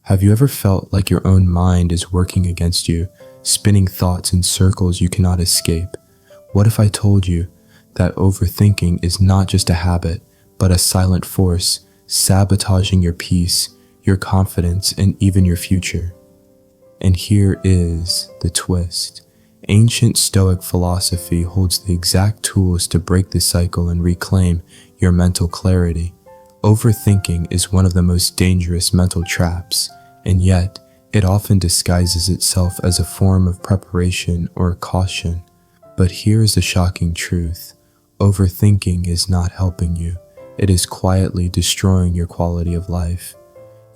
Have you ever felt like your own mind is working against you, spinning thoughts in circles you cannot escape? What if I told you that overthinking is not just a habit, but a silent force sabotaging your peace, your confidence, and even your future? And here is the twist. Ancient Stoic philosophy holds the exact tools to break the cycle and reclaim your mental clarity. Overthinking is one of the most dangerous mental traps, and yet it often disguises itself as a form of preparation or caution. But here's the shocking truth. Overthinking is not helping you. It is quietly destroying your quality of life.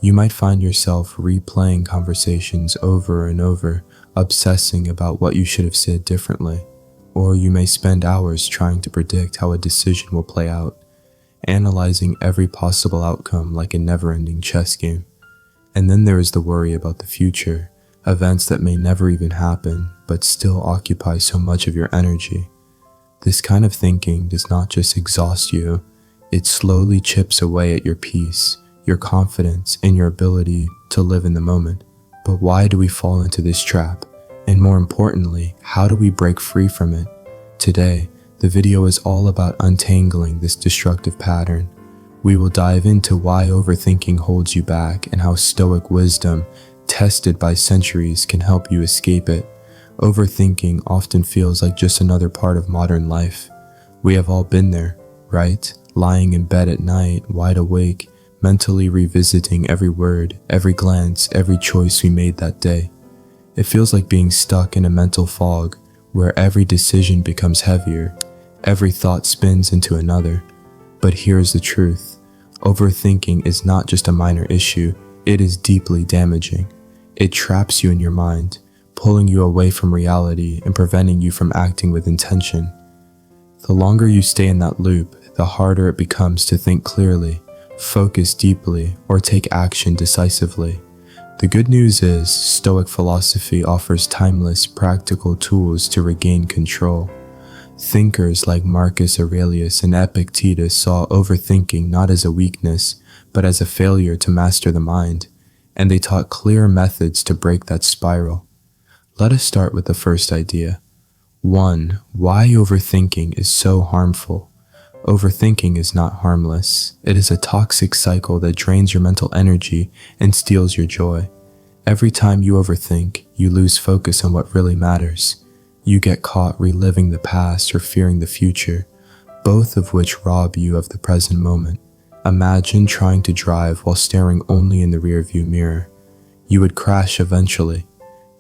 You might find yourself replaying conversations over and over, obsessing about what you should have said differently. Or you may spend hours trying to predict how a decision will play out, analyzing every possible outcome like a never-ending chess game. And then there is the worry about the future, events that may never even happen, but still occupy so much of your energy. This kind of thinking does not just exhaust you, it slowly chips away at your peace, your confidence, and your ability to live in the moment. But why do we fall into this trap? And more importantly, how do we break free from it? Today, the video is all about untangling this destructive pattern. We will dive into why overthinking holds you back and how Stoic wisdom, tested by centuries, can help you escape it. Overthinking often feels like just another part of modern life. We have all been there, right? Lying in bed at night, wide awake, mentally revisiting every word, every glance, every choice we made that day. It feels like being stuck in a mental fog where every decision becomes heavier, every thought spins into another. But here's the truth. Overthinking is not just a minor issue, it is deeply damaging. It traps you in your mind, pulling you away from reality and preventing you from acting with intention. The longer you stay in that loop, the harder it becomes to think clearly, focus deeply, or take action decisively. The good news is, Stoic philosophy offers timeless, practical tools to regain control. Thinkers like Marcus Aurelius and Epictetus saw overthinking not as a weakness, but as a failure to master the mind, and they taught clear methods to break that spiral. Let us start with the first idea. 1. Why overthinking is so harmful. Overthinking is not harmless. It is a toxic cycle that drains your mental energy and steals your joy. Every time you overthink, you lose focus on what really matters. You get caught reliving the past or fearing the future, both of which rob you of the present moment. Imagine trying to drive while staring only in the rearview mirror. You would crash eventually.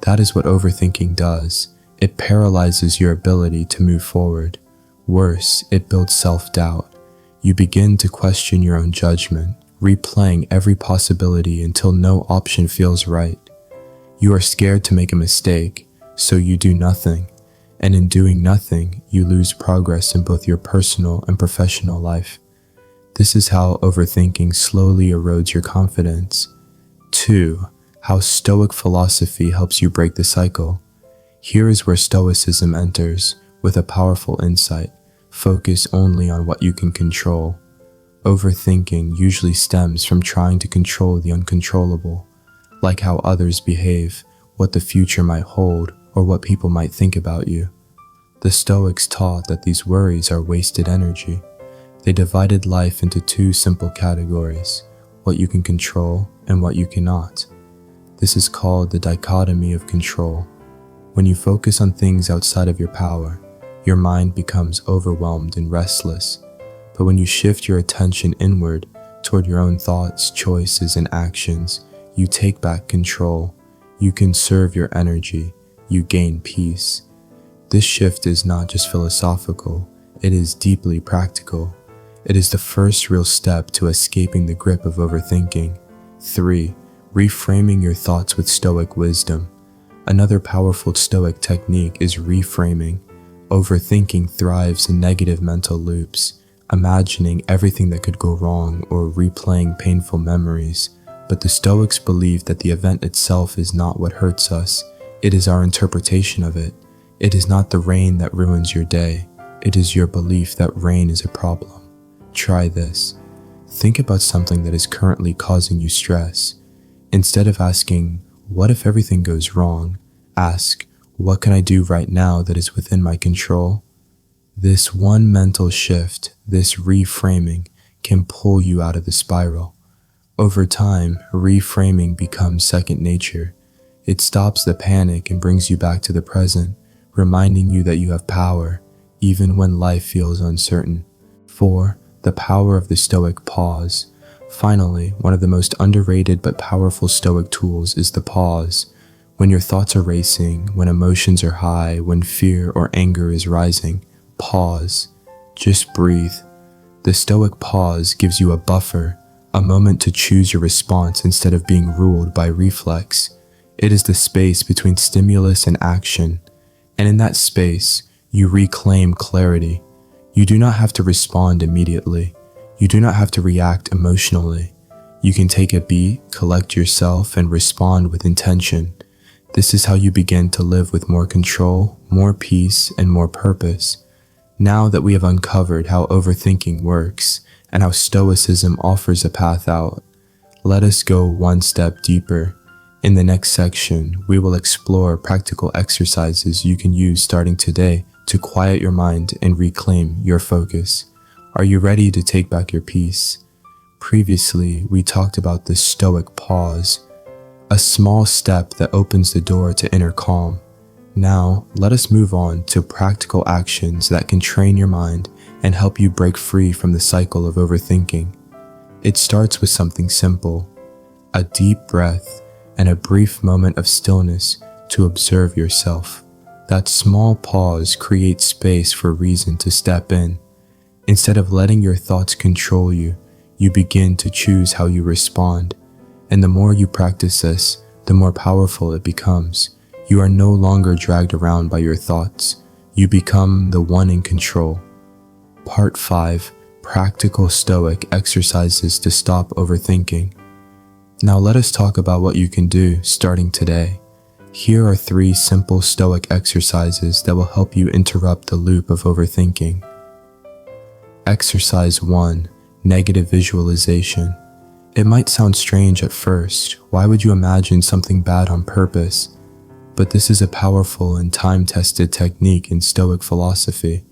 That is what overthinking does. It paralyzes your ability to move forward. Worse, it builds self-doubt. You begin to question your own judgment, replaying every possibility until no option feels right. You are scared to make a mistake, so you do nothing. And in doing nothing, you lose progress in both your personal and professional life. This is how overthinking slowly erodes your confidence. 2. How Stoic philosophy helps you break the cycle. Here is where Stoicism enters, with a powerful insight. Focus only on what you can control. Overthinking usually stems from trying to control the uncontrollable, like how others behave, what the future might hold, or what people might think about you. The Stoics taught that these worries are wasted energy. They divided life into two simple categories, what you can control and what you cannot. This is called the dichotomy of control. When you focus on things outside of your power, your mind becomes overwhelmed and restless. But when you shift your attention inward toward your own thoughts, choices, and actions, you take back control. You conserve your energy. You gain peace. This shift is not just philosophical, it is deeply practical. It is the first real step to escaping the grip of overthinking. 3. Reframing your thoughts with Stoic wisdom. Another powerful Stoic technique is reframing. Overthinking thrives in negative mental loops, imagining everything that could go wrong or replaying painful memories. But the Stoics believe that the event itself is not what hurts us, it is our interpretation of it. It is not the rain that ruins your day, it is your belief that rain is a problem. Try this. Think about something that is currently causing you stress. Instead of asking, "What if everything goes wrong?" ask, "What can I do right now that is within my control?" This one mental shift, this reframing, can pull you out of the spiral. Over time, reframing becomes second nature. It stops the panic and brings you back to the present, reminding you that you have power, even when life feels uncertain. 4. The power of the Stoic pause. Finally, one of the most underrated but powerful Stoic tools is the pause. When your thoughts are racing, when emotions are high, when fear or anger is rising, pause. Just breathe. The Stoic pause gives you a buffer, a moment to choose your response instead of being ruled by reflex. It is the space between stimulus and action, and in that space, you reclaim clarity. You do not have to respond immediately. You do not have to react emotionally. You can take a beat, collect yourself, and respond with intention. This is how you begin to live with more control, more peace, and more purpose. Now that we have uncovered how overthinking works and how Stoicism offers a path out, let us go one step deeper. In the next section, we will explore practical exercises you can use starting today to quiet your mind and reclaim your focus. Are you ready to take back your peace? Previously, we talked about the Stoic pause, a small step that opens the door to inner calm. Now, let us move on to practical actions that can train your mind and help you break free from the cycle of overthinking. It starts with something simple, a deep breath and a brief moment of stillness to observe yourself. That small pause creates space for reason to step in. Instead of letting your thoughts control you, you begin to choose how you respond. And the more you practice this, the more powerful it becomes. You are no longer dragged around by your thoughts. You become the one in control. Part 5. Practical Stoic exercises to stop overthinking. Now let us talk about what you can do starting today. Here are 3 simple Stoic exercises that will help you interrupt the loop of overthinking. Exercise 1. Negative visualization. It might sound strange at first. Why would you imagine something bad on purpose? But this is a powerful and time-tested technique in Stoic philosophy.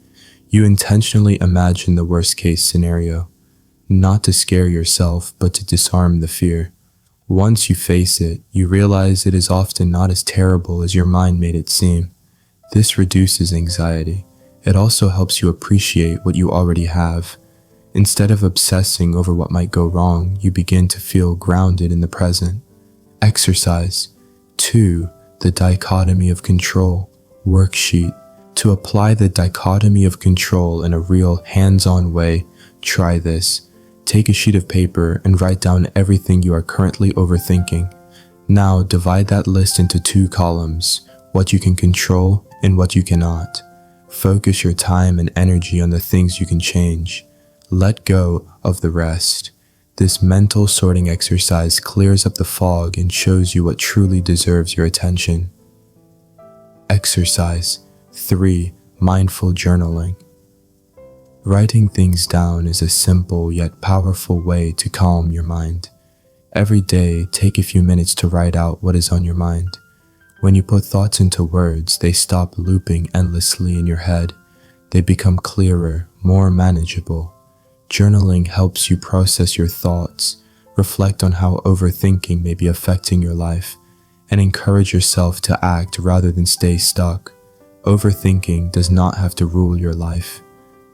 You intentionally imagine the worst-case scenario, not to scare yourself, but to disarm the fear. Once you face it, you realize it is often not as terrible as your mind made it seem. This reduces anxiety. It also helps you appreciate what you already have. Instead of obsessing over what might go wrong, you begin to feel grounded in the present. Exercise 2. The dichotomy of control. Worksheet. To apply the dichotomy of control in a real hands-on way, try this. Take a sheet of paper and write down everything you are currently overthinking. Now divide that list into 2 columns, what you can control and what you cannot. Focus your time and energy on the things you can change. Let go of the rest. This mental sorting exercise clears up the fog and shows you what truly deserves your attention. Exercise 3. Mindful journaling. Writing things down is a simple yet powerful way to calm your mind. Every day, take a few minutes to write out what is on your mind. When you put thoughts into words, they stop looping endlessly in your head. They become clearer, more manageable. Journaling helps you process your thoughts, reflect on how overthinking may be affecting your life, and encourage yourself to act rather than stay stuck. Overthinking does not have to rule your life.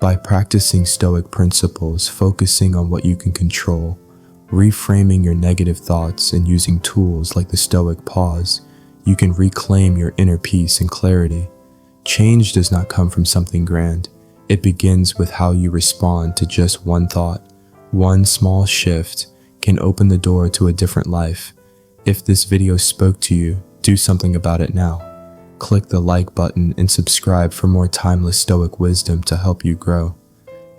By practicing Stoic principles, focusing on what you can control, reframing your negative thoughts, and using tools like the Stoic pause, you can reclaim your inner peace and clarity. Change does not come from something grand. It begins with how you respond to just one thought. One small shift can open the door to a different life. If this video spoke to you, do something about it now. Click the like button and subscribe for more timeless Stoic wisdom to help you grow.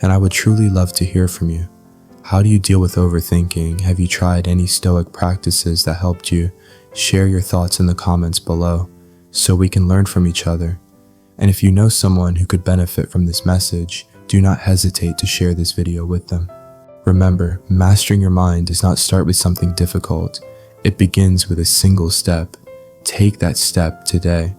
And I would truly love to hear from you. How do you deal with overthinking? Have you tried any Stoic practices that helped you? Share your thoughts in the comments below so we can learn from each other. And if you know someone who could benefit from this message, do not hesitate to share this video with them. Remember, mastering your mind does not start with something difficult. It begins with a single step. Take that step today.